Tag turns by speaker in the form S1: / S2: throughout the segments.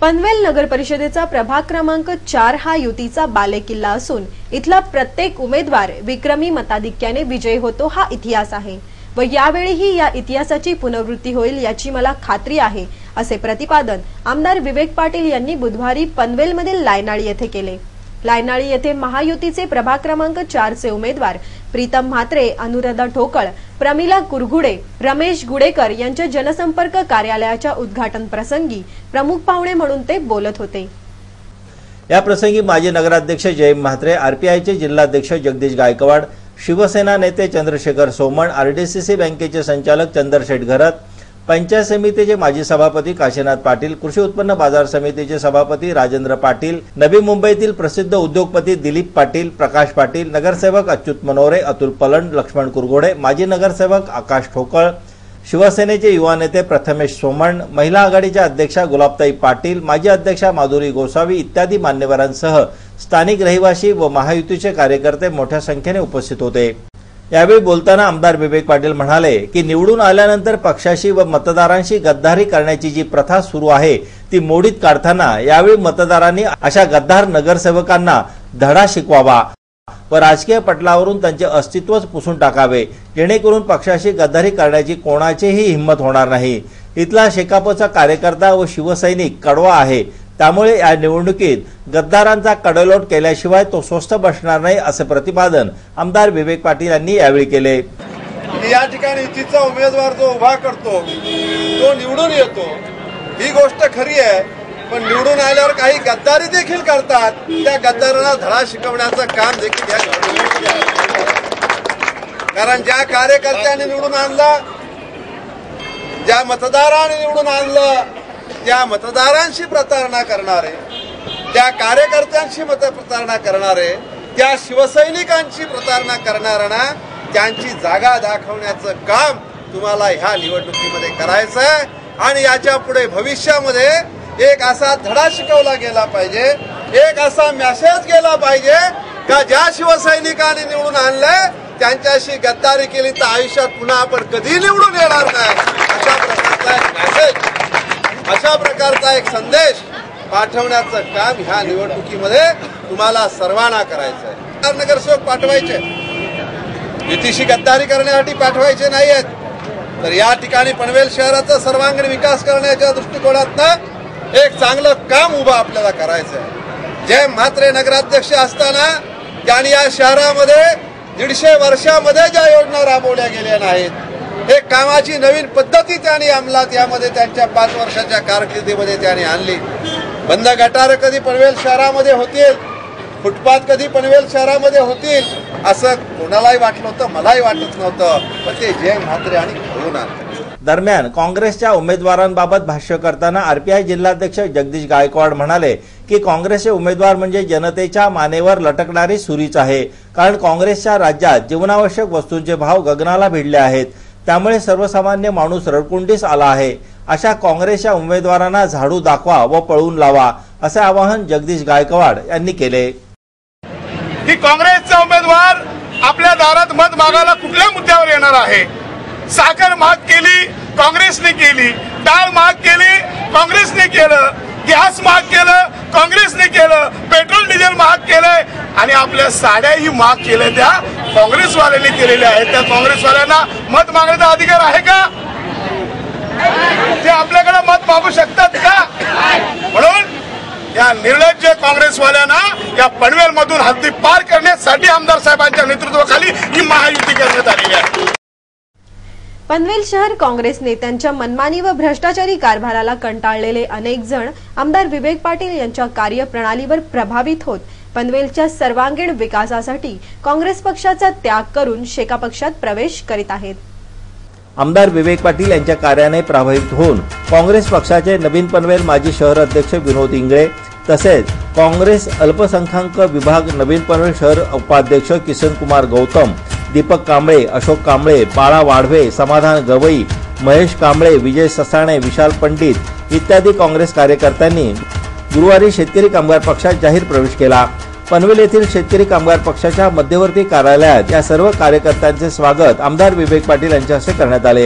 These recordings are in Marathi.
S1: पनवेल नगर परिषदेचा प्रभाग क्रमांक 4 हा युतीचा बालेकिल्ला असून इथला प्रत्येक उमेदवार विक्रमी मताधिक्याने विजयी होतो हा इतिहास आहे व यावेळीही या इतिहासाची पुनरावृत्ती होईल याची मला खात्री आहे, असे प्रतिपादन आमदार विवेक पाटील यांनी बुधवारी पनवेलमधील लायनाळी येथे केले। लायनाळी येथे महायुतीचे प्रभाग क्रमांक 4 चे उमेदवार प्रीतम म्हात्रे, अनुराधा ठोकळ, प्रमिला कुरघुडे, रमेश गुडेकर यांच्या जनसंपर्क कार्यालयाच्या उद्घाटन प्रसंगी प्रमुख पाहुणे म्हणून ते बोलत होते।
S2: या प्रसंगी माजी नगराध्यक्ष जयंत म्हात्रे, आरपीआयचे जिल्हाध्यक्ष जगदीश गायकवाड, शिवसेना नेते चंद्रशेखर सोमण, आरडीसीसी बँकेचे संचालक चंद्रशेठ घरत, पंचायत समितीचे माजी सभापती काशीनाथ पाटील, कृषी उत्पन्न बाजार समितीचे सभापती राजेंद्र पाटील, नवी मुंबईतील प्रसिद्ध उद्योगपती दिलीप पाटील, प्रकाश पाटील, नगरसेवक अच्युत मनोरे, अतुल पलंड, लक्ष्मण कुरघोडे, माजी नगरसेवक आकाश ठोकळ, शिवसेनेचे युवा नेते प्रथमेश सोमण, महिला आघाडीच्या अध्यक्षा गुलाबताई पाटील, माजी अध्यक्षा माधुरी गोसावी इत्यादी मान्यवरांसह स्थानिक रहिवासी व महायुतीचे कार्यकर्ते मोठ्या संख्येने उपस्थित होते। यावेळी बोलताना आमदार विवेक पाटील म्हणाले की निवडून आल्यानंतर पक्षाशी व मतदारांशी गद्दारी करण्याची जी प्रथा सुरू आहे ती मोडीत काढताना यावेळी मतदारांनी अशा गद्दार नगरसेवकांना धडा शिकवावा व राजकीय पटलावरून त्यांचे अस्तित्वच पुसून टाकावे, जेणेकरून पक्षाशी गद्दारी करण्याची कोणाचीही हिंमत होणार नाही। इथला शेकापचा कार्यकर्ता व शिवसैनिक कडवा आहे, त्यामुळे या निवडणुकीत गद्दारांचा कडेलोट केल्याशिवाय तो स्वस्थ बसणार नाही, असे प्रतिपादन आमदार विवेक पाटील यांनी यावेळी केले।
S3: या ठिकाणी इच्छितचा उमेदवार जो उभा करतो तो निवडून येतो, ही गोष्ट खरी आहे, पण निवडून आल्यावर काही गद्दारी देखील करतात, त्या गद्दारांना धडा शिकवण्याचं काम देखील या कारण ज्या कार्यकर्त्यांनी निवडून आणलं, ज्या मतदारांनी निवडून आणलं, त्या मतदारांशी प्रतारणा करणारे, त्या कार्यकर्त्यांशी प्रतारणा करणारे, त्या शिवसैनिकांची प्रतारणा करणाऱ्यांना त्यांची जागा दाखवण्याचं काम तुम्हाला ह्या निवडणुकीमध्ये करायचं आहे आणि याच्या पुढे भविष्यामध्ये एक असा धडा शिकवला गेला पाहिजे, एक असा मेसेज गेला पाहिजे का ज्या शिवसैनिकांनी निवडून आणलंय त्यांच्याशी गद्दारी केली तर आयुष्यात पुन्हा आपण कधी निवडून येणार नाही, अशा प्रकारचा एक मेसेज, अशा प्रकारचा एक संदेश पाठवण्याचं काम ह्या निवडणुकीमध्ये तुम्हाला सर्वांना करायचं आहे। नगरसेवक पाठवायचे, युतीशी गद्दारी करण्यासाठी पाठवायचे नाहीयेत, तर या ठिकाणी पनवेल शहराचा सर्वांगीण विकास करण्याच्या दृष्टिकोनातून एक चांगलं काम उभं आपल्याला करायचं आहे। जयंत म्हात्रे नगराध्यक्ष असताना त्यांनी या शहरामध्ये 150 वर्षामध्ये ज्या योजना राबवल्या गेल्या नाहीत, एक कामाची नवीन पद्धती त्यांनी अंमलात यामध्ये त्यांच्या 5 वर्षाच्या कारकिर्दीमध्ये त्यांनी आणली। बंद गटार कधी पनवेल शहरामध्ये होतील, फुटपाथ कधी पनवेल शहरामध्ये होतील असं कोणालाही वाटलं होतं, मलाही वाटत नव्हतं, पण ते जयंत म्हात्रे आणि घडवून आणले।
S2: दरम्यान काँग्रेसच्या उमेदवारांबाबत भाष्य करताना आरपीआय जिल्हाध्यक्ष जगदीश गायकवाड म्हणाले की काँग्रेसचे उमेदवार म्हणजे जनतेच्या मानेवर लटकणारी सुरीच आहे, कारण काँग्रेसच्या राज्यात जीवनावश्यक वस्तूंचे भाव गगनाला भिडले आहेत, त्यामुळे सर्वसामान्य माणूस रडकुंडीस आला आहे। अशा काँग्रेसच्या उमेदवारांना झाडू दाखवा व पळवून लावा, असे आवाहन जगदीश गायकवाड यांनी केले।
S4: की काँग्रेसचा उमेदवार आपल्या दारात मत मागायला कुठल्या मुद्द्यावर येणार आहे? साखर महाग केली काँग्रेसने केली, डाळ महाग केली काँग्रेसने केलं, गॅस महाग केलं काँग्रेसने केलं, पेट्रोल डिझेल महाग केलंय आणि आपल्या साड्याही महाग केल्या त्या काँग्रेसवाल्यांनी केलेल्या आहेत। त्या काँग्रेसवाल्यांना मत मागण्याचा अधिकार आहे का? ते आपल्याकडे मत मागू शकतात का? म्हणून या निर्लज्ज काँग्रेसवाल्यांना या पनवेल मधून हद्दी पार करण्यासाठी आमदार साहेबांच्या नेतृत्वाखाली ही महायुती करण्यात आलेली आहे।
S1: पनवेल शहर काँग्रेस नेत्यांच्या मनमानी व भ्रष्टाचारी कारभाराला कंटाळलेले अनेक जण आमदार विवेक पाटील यांच्या कार्यप्रणालीवर प्रभावित होत पनवेलच्या सर्वांगीण विकासासाठी काँग्रेस पक्षाचा त्याग करून शेका पक्षात प्रवेश करीत आहेत।
S2: आमदार विवेक पाटील यांच्या कार्याने प्रभावित होऊन काँग्रेस पक्षाचे नवीन पनवेल माजी शहर अध्यक्ष विनोद इंगळे तसेच काँग्रेस अल्पसंख्याक विभाग नवीन पनवेल शहर उपाध्यक्ष किसन कुमार गौतम, दीपक कांबळे, अशोक कांबळे, बाळा वाढवे, समाधान गवई, महेश कांबळे, विजय ससाणे, विशाल पंडित इत्यादी काँग्रेस कार्यकर्त्यांनी गुरुवारी शेतकरी कामगार पक्षात जाहीर प्रवेश केला। पनवेल येथील शेतकरी कामगार पक्षाच्या मध्यवर्ती कार्यालयात या सर्व कार्यकर्त्यांचे स्वागत आमदार विवेक पाटील यांच्या हस्ते करण्यात आले।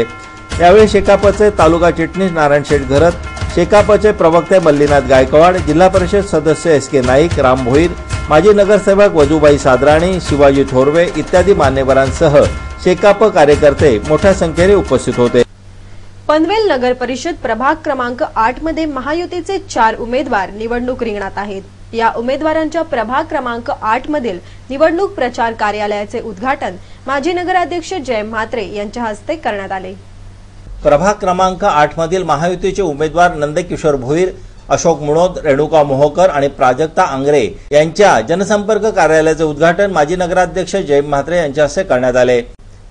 S2: यावेळी शेकापचे तालुका चिटणीस नारायण शेठ घरत, शेकापचे प्रवक्ते मल्लीनाथ गायकवाड, जिल्हा परिषद सदस्य SK नाईक, राम भोईर, माजी नगरसेवक वजूबाई सादराणी, शिवाजी थोरवे इत्यादी मान्यवरांसह शेकाप कार्यकर्ते मोठ्या संख्येने उपस्थित होते.
S1: पनवेल नगर परिषद प्रभाग क्रमांक 8 मध्ये महायुतीचे 4 उमेदवार निवडणूक रिंगणात आहेत. या उमेदवारांच्या प्रभाग क्रमांक 8 मधील निवडणूक प्रचार कार्यालयाचे उद्घाटन माजी नगराध्यक्ष जयंत म्हात्रे यांच्या हस्ते करण्यात आले.
S2: प्रभाग क्रमांक 8 मधील महायुतीचे उमेदवार नंदकिशोर भोईर, अशोक मुणोद, रेणुका मोहोकर आणि प्राजक्ता आंग्रे यांच्या जनसंपर्क कार्यालयाचे उद्घाटन माजी नगराध्यक्ष जयंत म्हात्रे यांच्या हस्ते करण्यात आले.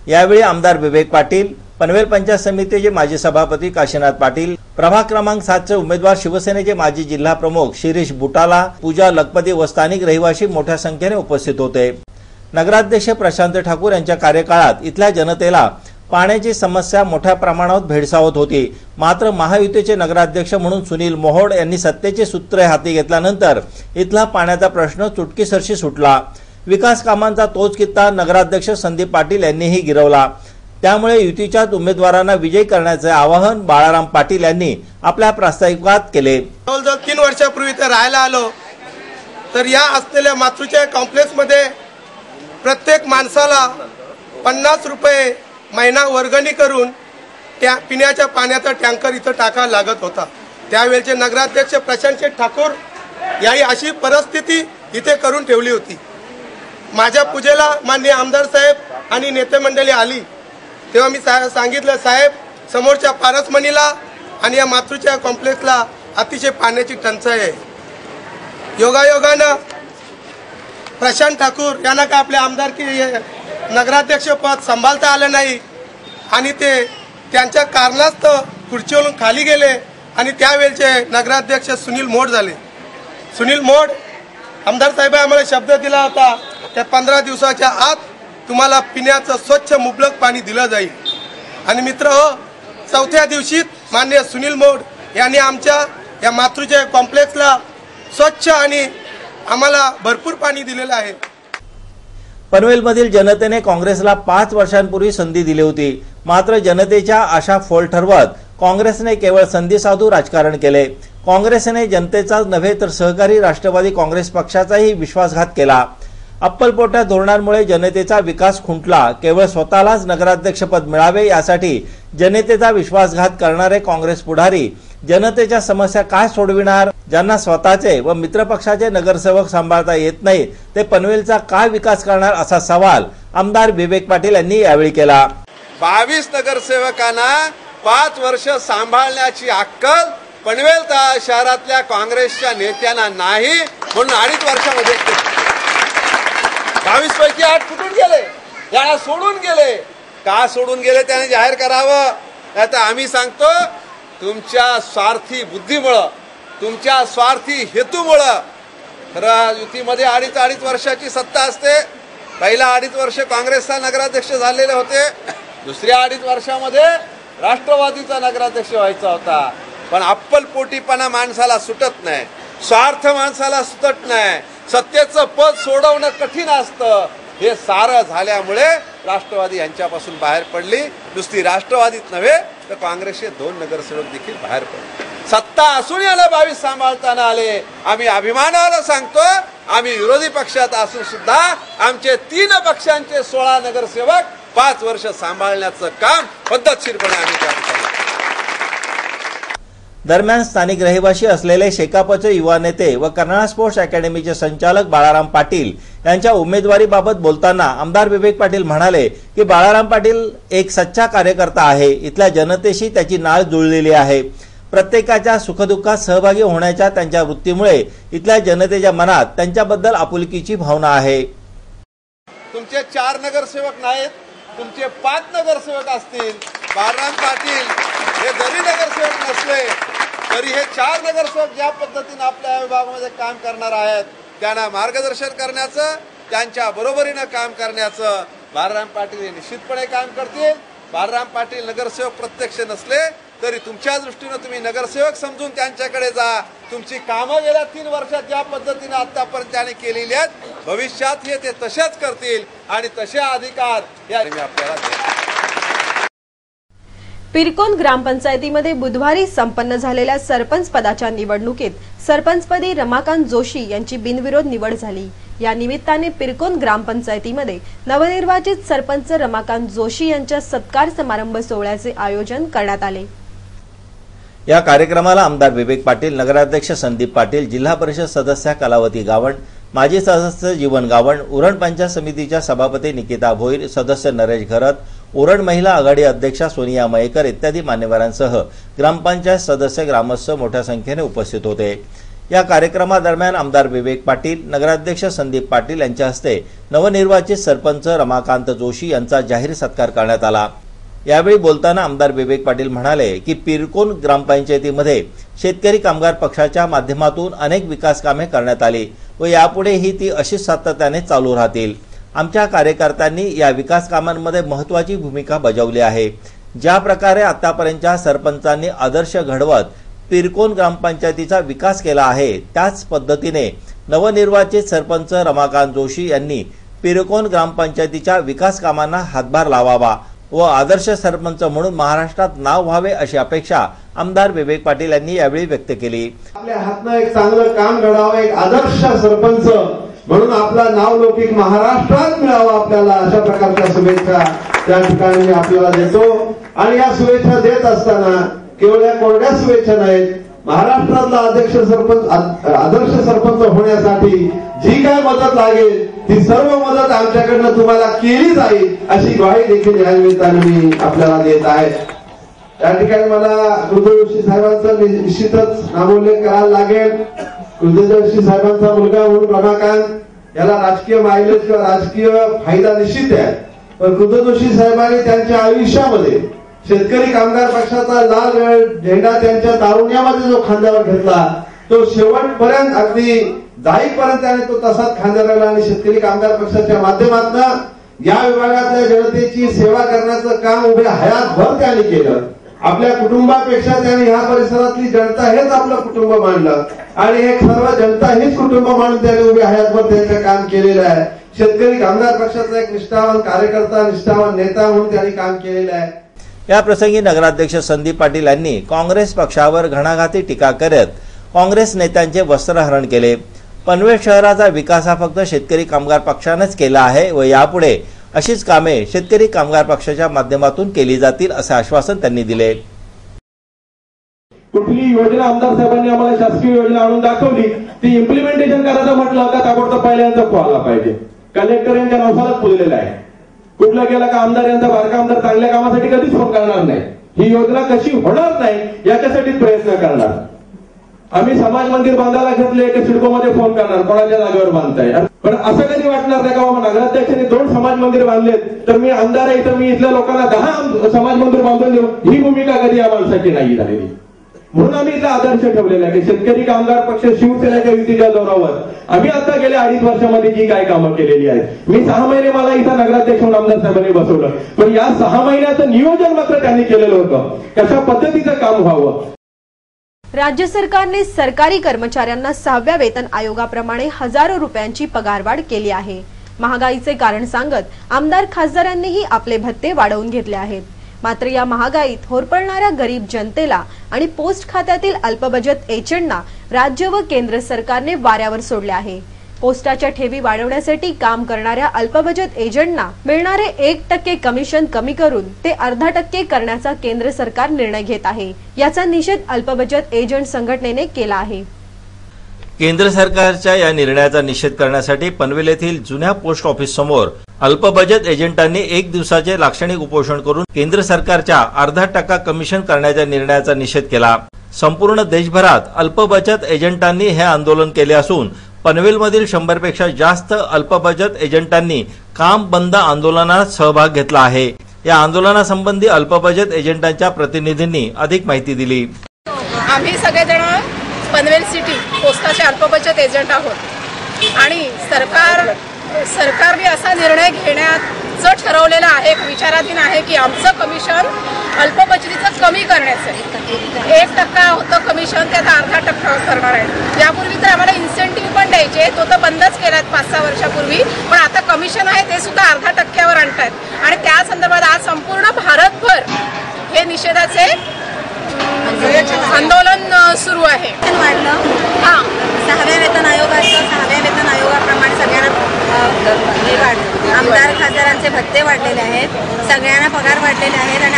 S2: यावेळी आमदार विवेक पाटील, पनवेल पंचायत समितीचे माजी सभापती काशीनाथ पाटील, प्रभाग क्रमांक 7 चे उमेदवार शिवसेनेचे माजी जिल्हा प्रमुख शिरीष बुटाला, पूजा लखपती व स्थानिक रहिवासी मोठ्या संख्येने उपस्थित होते. नगराध्यक्ष प्रशांत ठाकूर यांच्या कार्यकाळात इथल्या जनतेला पाण्याची समस्या मोठ्या प्रमाणात भेडसावत होती. मात्र महायुतीचे नगराध्यक्ष म्हणून सुनील मोहोड यांनी सत्तेची सूत्रे हाती घेतल्यानंतर इथला पाण्याचा प्रश्न चुटकीसरशी सुटला. विकास कामांचा तोच कित्ता नगराध्यक्ष संदीप पाटील यांनीही गिरवला. त्यामुळे युतीच्याच उमेदवारांना विजयी करण्याचे आवाहन बाळाराम पाटील यांनी आपल्या प्रास्ताविकात केले.
S5: जवळजवळ 3 वर्षापूर्वी ते राहायला आलो तर या असलेल्या मातृच्या कॉम्प्लेक्समध्ये प्रत्येक माणसाला 50 रुपये महिना वर्गणी करून त्या पिण्याच्या पाण्याचा टँकर इथं टाकायला लागत होता. त्यावेळेचे नगराध्यक्ष प्रशांत ठाकूर याही अशी परिस्थिती इथे करून ठेवली होती. माझ्या पूजेला माननीय आमदार साहेब आणि नेते मंडळी आली तेव्हा मी सांगितलं, साहेब समोरच्या पारसमणीला आणि या मातृच्या कॉम्प्लेक्सला अतिशय पाण्याची टंचाई आहे. योगायोगानं प्रशांत ठाकूर यांना का आपल्या आमदारकी नगराध्यक्ष पद सांभाळता आलं नाही आणि ते त्यांच्या कारणास्तव खुर्चीवरून खाली गेले आणि त्यावेळेचे नगराध्यक्ष सुनील मोड झाले. सुनील मोड आमदार साहेब आम्हाला शब्द दिला होता त्या 15 दिवसाच्या आत तुम्हाला पिण्याचं स्वच्छ मुबलक पाणी दिलं जाईल. आणि मित्र हो, 4थ्या दिवशी माननीय सुनील मोड यांनी आमच्या या मातृच्या कॉम्प्लेक्सला स्वच्छ आणि आम्हाला भरपूर पाणी दिलेलं आहे.
S2: पनवेलमधील जनतेने काँग्रेसला 5 वर्षांपूर्वी संधी दिली होती. मात्र जनतेच्या आशा फोल ठरवत काँग्रेसने केवळ संधी साधू राजकारण केले. काँग्रेसने जनतेचाच नव्हे तर सहकारी राष्ट्रवादी काँग्रेस पक्षाचाही विश्वासघात केला. अप्पलपोट्या धोरणांमुळे जनतेचा विकास खुंटला. केवळ स्वतःलाच नगराध्यक्षपद मिळावे यासाठी जनतेचा विश्वासघात करणारे काँग्रेस पुढारी जनतेच्या समस्या काय सोडविणार? ज्यांना स्वतःचे व मित्रपक्षाचे नगरसेवक सांभाळता येत नाही ते पनवेलचा काय विकास करणार असा सवाल आमदार विवेक पाटील यांनी यावेळी केला.
S3: 22 नगरसेवकांना 5 वर्ष सांभाळण्याची अक्कल पनवेल शहरातल्या काँग्रेसच्या नेत्यांना नाही, म्हणून 2.5 वर्षामध्ये 22 पैकी 8 फुटून गेले, त्याला सोडून गेले. का सोडून गेले त्याने जाहीर करावं. आता आम्ही सांगतो, तुमच्या स्वार्थी बुद्धीमुळं, तुमच्या स्वार्थी हेतूमुळं. खरं युतीमध्ये 2.5 वर्षाची सत्ता असते. पहिला 2.5 वर्ष काँग्रेसचा नगराध्यक्ष झालेले होते, दुसऱ्या 2.5 वर्षामध्ये राष्ट्रवादीचा नगराध्यक्ष व्हायचा होता. पण अप्पलपोटीपणा माणसाला सुटत नाही, स्वार्थ माणसाला सुटत नाही, सत्तेचं पद सोडवणं कठीण असतं. हे सारं झाल्यामुळे राष्ट्रवादी यांच्यापासून बाहेर पडली. नुसती राष्ट्रवादीत नव्हे तर काँग्रेसचे 2 नगरसेवक देखील बाहेर पडले. सत्ता असून याला 22 सांभाळताना आले. आम्ही अभिमानाला सांगतो, आम्ही विरोधी पक्षात असून सुद्धा आमचे 3 पक्षांचे 16 नगरसेवक 5 वर्ष सांभाळण्याचं काम पद्धतशीरपणे आम्ही करतो.
S2: दरम्यान स्थानिक रहिवासी असलेले शेकापचे युवा नेते व कर्नाळा स्पोर्ट्स अकॅडमीचे संचालक बाळाराम पाटील यांच्या उमेदवारीबाबत बोलताना आमदार विवेक पाटील म्हणाले की बाळाराम पाटील एक सच्चा कार्यकर्ता आहे. इथल्या जनतेशी त्याची नाळ जुळलेली आहे. प्रत्येकाच्या सुखदुःखात सहभागी होण्याच्या त्यांच्या वृत्तीमुळे इथल्या जनतेच्या मनात त्यांच्याबद्दल आपुलकीची भावना आहे.
S3: तुमचे 4 नगरसेवक नाहीत, तुमचे 5 नगरसेवक असतील. बाळाराम पाटील हे जरी नगरसेवक नसले तरी हे 4 नगरसेवक ज्या पद्धतीने आपल्या विभागामध्ये काम करणार आहेत त्यांना मार्गदर्शन करण्याचं, त्यांच्या बरोबरीनं काम करण्याचं बाळाराम पाटील हे निश्चितपणे काम करतील. बाळाराम पाटील नगरसेवक प्रत्यक्ष नसले तरी तुमच्या दृष्टीने तुम्ही नगरसेवक समजून त्यांच्याकडे जा. तुमची कामं गेल्या 3 वर्षात ज्या पद्धतीने आतापर्यंत त्याने केलेली आहेत, भविष्यात हे ते तशाच करतील आणि तसे अधिकार या आपल्याला
S1: पिरकोन ग्रामपंचायतीमध्ये बुधवारी संपन्न झालेल्या सरपंच पदाच्या निवडणुकीत सरपंचपदी रमाकांत जोशी यांची बिनविरोध निवड झाली। या निमित्ताने पिरकोन ग्रामपंचायतीमध्ये नवनिर्वाचित सरपंच रमाकांत जोशी यांच्या सत्कार समारंभ सोहळ्याचे आयोजन करण्यात आले।
S2: या कार्यक्रमाला आमदार विवेक पाटील, नगराध्यक्ष संदीप पाटील, जिल्हा परिषद सदस्य कलावती गावण, माजी सदस्य जीवन गावण, उरण पंचायत समितीच्या सभापती निकिता भोईर, सदस्य नरेश घरत, उरण महिला आघाडी अध्यक्षा सोनिया मयेकर इत्यादी मान्यवरांसह ग्रामपंचायत सदस्य, ग्रामस्थ मोठ्या संख्येने उपस्थित होते। या कार्यक्रमादरम्यान आमदार विवेक पाटील, नगराध्यक्ष संदीप पाटील यांच्या हस्ते नवनिर्वाचित सरपंच रमाकांत जोशी यांचा जाहीर सत्कार करण्यात आला। यावेळी बोलताना आमदार विवेक पाटील म्हणाले की पिरकोन ग्रामपंचायतीमध्ये शेतकरी कामगार पक्षाच्या माध्यमातून अनेक विकास कामे करण्यात आली व यापुढेही ती अशीच सातत्याने चालू राहतील। आमच्या कार्यकर्त्यांनी या विकास कामांमध्ये महत्त्वाची भूमिका बजावली आहे। ज्या प्रकारे आतापर्यंतच्या सरपंचांनी आदर्श घडवत पिरकोन ग्रामपंचायतीचा विकास केला आहे, त्याच पद्धतीने नवनिर्वाचित सरपंच रमाकांत जोशी यांनी पिरकोन ग्रामपंचायतीच्या विकास कामांना हातभार लावावा व आदर्श सरपंच म्हणून महाराष्ट्रात नाव व्हावे अशी अपेक्षा आमदार विवेक पाटील यांनी यावेळी व्यक्त केली।
S6: आपल्या हातनं एक चांगलं काम घडावं, एक आदर्श सरपंच म्हणून आपला नावलौकिक महाराष्ट्रात मिळावा आपल्याला, अशा प्रकारच्या शुभेच्छा त्या ठिकाणी आपल्याला देतो। आणि या शुभेच्छा देत असताना केवळ या कोरड्या शुभेच्छा नाहीत, महाराष्ट्रातला आदर्श सरपंच होण्यासाठी जी काय मदत लागेल ती सर्व मदत आमच्याकडनं तुम्हाला केली जाईल अशी ग्वाही देखील या निमित्ताने मी आपल्याला देत आहे। त्या ठिकाणी मला कृष्णजोशी साहेबांचा निश्चितच नामोल्लेख करायला लागेल। कृष्णजोशी साहेबांचा मुलगा म्हणून रमाकांत याला राजकीय मायलेज किंवा राजकीय फायदा निश्चित आहे, पण कृष्णजोशी साहेबांनी त्यांच्या आयुष्यामध्ये शेतकरी कामगार पक्षाचा लाल झेंडा त्यांच्या तारुण्यामध्ये जो खांद्यावर घेतला तो शेवटपर्यंत अगदी जाईपर्यंत त्याने तो तसाच खांद्यावर आणि शेतकरी कामगार पक्षाच्या माध्यमातून या विभागातल्या जनतेची सेवा करण्याचं काम उभे हयातभर त्याने केलं। आपल्या कुटुंबापेक्षा त्याने ह्या परिसरातली जनता हेच आपलं कुटुंब मानलं आणि हे सर्व जनता हेच कुटुंब मानून त्याने उभे हयातभर त्यांचं काम केलेलं आहे। शेतकरी कामगार पक्षाचा एक निष्ठावान कार्यकर्ता, निष्ठावान नेता म्हणून त्यांनी काम केलेलं आहे।
S2: या प्रसंगी नगराध्यक्ष संदीप पाटील यांनी काँग्रेस पक्षावर घणाघाती टीका करत काँग्रेस नेत्यांचे वस्त्रहरण केले। पनवेल शहराचा विकास हा फक्त शेतकरी कामगार पक्षानेच केला आहे व यापुढे अशीच कामे शेतकरी कामगार पक्षाच्या माध्यमातून केली जातील असे आश्वासन त्यांनी दिले।
S7: कुठली योजना आमदार साहेबांनी आम्हाला शासकीय योजना आणून दाखवली ती इम्प्लिमेंटेशन करायचं म्हटलं का ताबडतोब पहिल्यांदा फोन आला पाहिजे। कलेक्टर यांच्या नावालाच पुरलेला आहे। कुठला गेला का आमदार यांचा बारका आमदार चांगल्या कामासाठी कधीच फोन करणार नाही। ही योजना कशी होणार नाही याच्यासाठी प्रयत्न करणार। आम्ही समाज मंदिर बांधायला घेतले की सिडकोमध्ये फोन करणार कोणाच्या जागेवर बांधताय, पण असं कधी वाटणार नाही का बाबा नगराध्यक्षांनी 2 समाज मंदिर बांधलेत तर मी आमदार आहे तर मी इथल्या लोकांना 10 समाज मंदिर बांधून देऊ, ही भूमिका कधी या माणसाची नाही झालेली। म्हणून आम्ही इथला आदर्श ठेवलेला आहे की शेतकरी कामगार पक्ष शिवसेनेच्या युतीच्या जोरावर आम्ही आता गेल्या 2.5 वर्षामध्ये जी काय कामं केलेली आहेत। मी 6 महिने मला इथं नगराध्यक्ष म्हणून आमदार साहेबांनी बसवलं, पण या 6 महिन्याचं नियोजन मात्र त्यांनी केलेलं होतं कशा पद्धतीचं काम व्हावं।
S1: राज्य सरकारने सरकारी कर्मचाऱ्यांना 6व्या वेतन आयोगाप्रमाणे हजारो रुपयांची पगारवाढ केली आहे। महागाईचे कारण सांगत आमदार खासदारांनीही आपले भत्ते वाढवून घेतले आहेत। मात्र या महागाईत होरपळणाऱ्या गरीब जनतेला आणि पोस्ट खात्यातील अल्पबचत एजंटना राज्य व केंद्र सरकारने वाऱ्यावर सोडले आहे। पोस्टाच्या ठेवी वाढवण्यासाठी काम करणाऱ्या अल्पबचत एजंटना मिळणारे 1% कमिशन कमी करून ते 0.5% करण्याचा केंद्र सरकार निर्णय घेत आहे। याचा निषेध अल्पबचत एजंट संघटनेने केला आहे।
S2: केंद्र सरकारच्या या निर्णयाचा निषेध करण्यासाठी पनवेल येथील जुन्या पोस्ट ऑफिस समोर अल्पबचत एजंटांनी 1 दिवसाचे लाक्षणिक उपोषण करून केंद्र सरकारच्या 0.5% कमिशन करण्याच्या निर्णयाचा निषेध केला। संपूर्ण देशभरात अल्पबचत एजंटांनी हे आंदोलन केले असून पनवेलमधील 100 पेक्षा जास्त अल्पबचत एजंटांनी काम बंद आंदोलनात सहभाग घेतला आहे। या आंदोलनासंबंधी अल्पबचत एजंटांच्या प्रतिनिधींनी अधिक माहिती दिली।
S8: आम्ही सगळेजण पनवेल सिटी पोस्टाचे अल्पबचत एजंट आहोत आणि सरकारने असा निर्णय घेण्याचं ठरवलेलं आहे, विचाराधीन आहे की आमचं कमिशन अल्पबचतीचं कमी करण्याचं आहे। 1% होतं कमिशन, ते आता 0.5% करणार आहे। यापूर्वी तर आम्हाला इन्सेंटिव्ह पण द्यायचे, तो तर बंदच केलाय 5-6 वर्षापूर्वी, पण आता कमिशन आहे ते सुद्धा 0.5%वर आणतायत आणि त्या संदर्भात आज संपूर्ण भारतभर हे निषेधाचे आंदोलन सुरू आहे.
S9: वाढलं
S8: हां,
S9: 6व्या वेतन आयोगाप्रमाणे सगळ्यांना हे वाढलं. आमदार खासदारांचे भत्ते वाढलेले आहेत, सगळ्यांना पगार वाढलेले आहेत आणि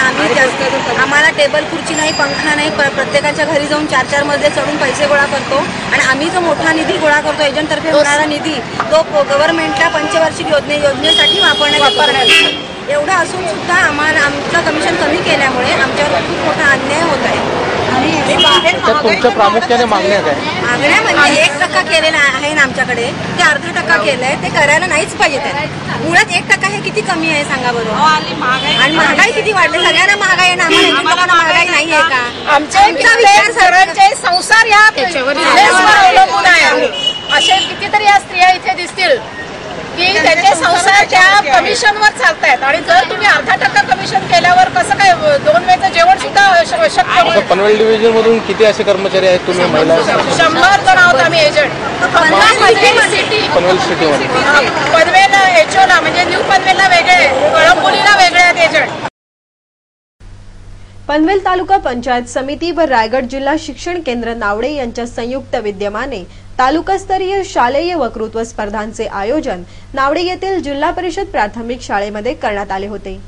S9: आम्हाला टेबल खुर्ची नाही, पंखा नाही, प्रत्येकाच्या घरी जाऊन 4-4 मजले चढून पैसे गोळा करतो आणि आम्ही जो मोठा निधी गोळा करतो एजंटतर्फे होणारा निधी तो गव्हर्नमेंटला पंचवार्षिक योजनेसाठी वापरण्यात एवढं असून सुद्धा आमचं कमिशन कमी केल्यामुळे आमच्यावर खूप मोठा अन्याय होत आहे.
S10: तुमच्या प्रामुख्याने मागण्या काय?
S9: मागण्या म्हणजे 1% केलेलं आहे ना आमच्याकडे, ते 0.5% केलंय, ते करायला नाहीच पाहिजे. मुळात 1% हे किती कमी आहे सांगा बरोबर. आणि महागाई किती वाढली, सगळ्यांना महागाई आहे ना, आम्हाला महागाई नाही आहे का?
S8: आमचे सर्वांचे संसार या बिझनेसवर अवलंबून आहे. असे कितीतरी या स्त्रिया इथे दिसतील की त्यांचे संसार त्या कमिशनवर चालतायत आणि जर तुम्ही 0.5% कमिशन केल्यावर कसं काय 2 वेळचं जेवण सुद्धा शक्य होईल.
S10: पनवेल डिव्हिजन मधून किती असे कर्मचारी आहेत तुम्ही महिला?
S8: 100 जण आहोत आम्ही एजंट.
S10: पनवेल सिटीमध्ये
S8: पनवेल एचओला म्हणजे न्यू पनवेलला वेगळे, कळंबोलीला वेगळे आहेत एजंट.
S1: पनवेल तालुका पंचायत समिती व रायगड जिल्हा शिक्षण केंद्र नावडे यांच्या संयुक्त विद्यमाने तालुकास्तरीय शालेय वक्तृत्व स्पर्धांचे आयोजन नावडे येथील जिल्हा परिषद प्राथमिक शाळेमध्ये करण्यात आले होते.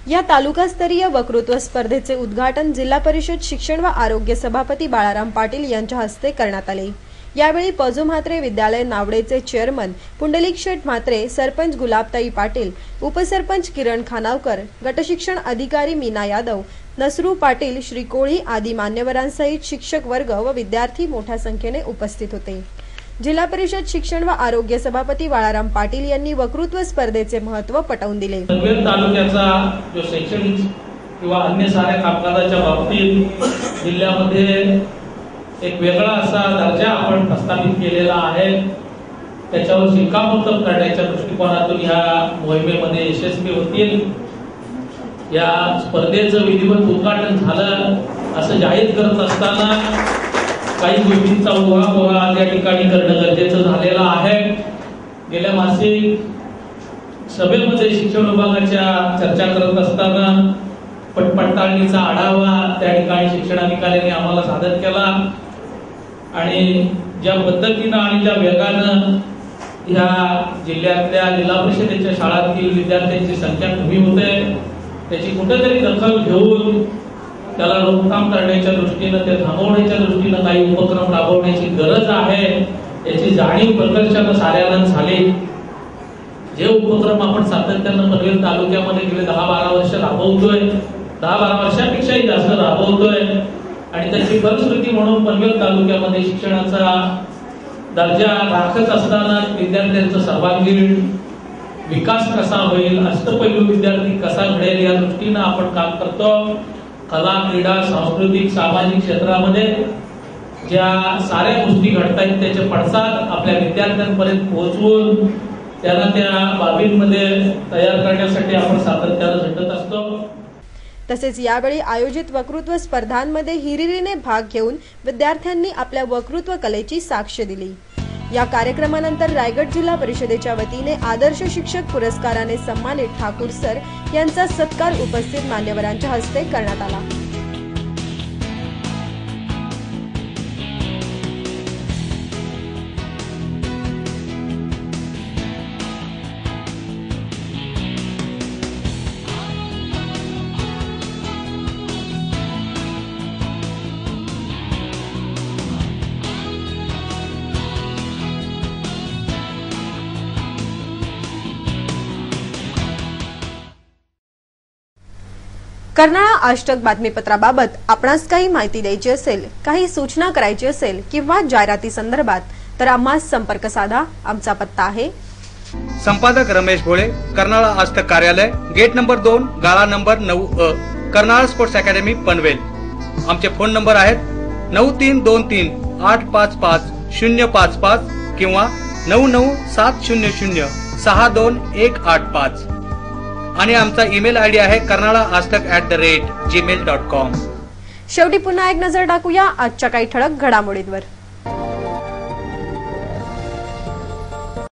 S1: या तालुकास्तरीय वक्तृत्व स्पर्धेचे उद्घाटन जिल्हा परिषद शिक्षण व आरोग्य सभापती बाळाराम पाटील यांच्या हस्ते करण्यात आले. यावेळी पजू म्हात्रे विद्यालय नावडेचे चेअरमन पुंडलिक शेठ म्हात्रे, सरपंच गुलाबताई पाटील, उपसरपंच किरण खानावकर, गटशिक्षण अधिकारी मीना यादव, नसरू पाटील, श्री कोळी आदी मान्यवरांसहित शिक्षक वर्ग व विद्यार्थी मोठ्या संख्येने उपस्थित होते. जिल्हा परिषद शिक्षण व आरोग्य सभापती बाळाराम पाटील यांनी वक्तृत्व स्पर्धेचे महत्त्व पटवून दिले.
S11: पनवेल तालुक्याचा जो शैक्षणिक किंवा अन्य साऱ्या कामकाजाच्या बाबतीत जिल्ह्यामध्ये एक वेगळा असा दर्जा आपण प्रस्थापित केलेला आहे. त्याच्यावर शिक्कामोर्तब करण्याच्या दृष्टिकोनातून या मोहिमेमध्ये यशस्वी होतील. या स्पर्धेचं विधिवत उद्घाटन झालं असं जाहीर करत असताना काही गोष्टींचा उहापोहा त्या ठिकाणी करणं गरजेचं झालेलं आहे. गेल्या मासिक सभेमध्ये शिक्षण विभागाच्या चर्चा करत असताना पडताळणीचा आढावा त्या ठिकाणी शिक्षणाधिकाऱ्यांनी आम्हाला सादर केला आणि ज्या पद्धतीनं आणि ज्या वेगानं ह्या जिल्ह्यातल्या जिल्हा परिषदेच्या शाळांतील विद्यार्थ्यांची संख्या कमी होते, त्याची कुठेतरी दखल घेऊन त्याला रोखथाम करण्याच्या दृष्टीनं, ते थांबवण्याच्या दृष्टीनं काही उपक्रम राबवण्याची गरज आहे याची जाणीव प्रकर्षानं साऱ्यांना झाली. जे उपक्रम आपण सातत्यानं पनवेल तालुक्यामध्ये गेले 10-12 वर्ष राबवतोय, 10-12 वर्षापेक्षाही जास्त राबवतोय आणि त्याची फलश्रुती म्हणून पनवेल तालुक्यामध्ये शिक्षणाचा दर्जा राखत असताना विद्यार्थ्यांचा सर्वांगीण विकास कसा होईल, अष्टपैलू विद्यार्थी कसा घडेल या दृष्टीनं आपण काम करतो. कला, क्रीडा, सांस्कृतिक, सामाजिक क्षेत्रामध्ये ज्या साऱ्या गोष्टी घडतायत त्याचे पडसाद आपल्या विद्यार्थ्यांपर्यंत पोहोचवून त्यांना त्या बाबींमध्ये तयार करण्यासाठी आपण सातत्यानं झटत असतो.
S1: तसेच यावेळी आयोजित वक्तृत्व स्पर्धांमध्ये हिरिरीने भाग घेऊन विद्यार्थ्यांनी आपल्या वक्तृत्व कलेची साक्ष दिली. या कार्यक्रमानंतर रायगड जिल्हा परिषदेच्या वतीने आदर्श शिक्षक पुरस्काराने सन्मानित ठाकूर सर यांचा सत्कार उपस्थित मान्यवरांच्या हस्ते करण्यात आला. कर्नाळा आजतक बातमीपत्राबाबत आपणास काही माहिती द्यायची असेल, काही सूचना करायची असेल किंवा जाहिराती संदर्भात तर आम्हास संपर्क साधा. आमचा पत्ता आहे
S12: संपादक रमेश भोळे, कर्नाळा आजतक कार्यालय, गेट नंबर 2, गाळा number 9A, Karnala sports academy Panvel. आमचे फोन नंबर आहेत 9323855055 किंवा 9970062185 आणि आमचा ईमेल आयडी आहे karnalaaztak@gmail.com.
S1: शेवटी पुन्हा एक नजर टाकूया आजच्या काही ठळक घडामोडींवर.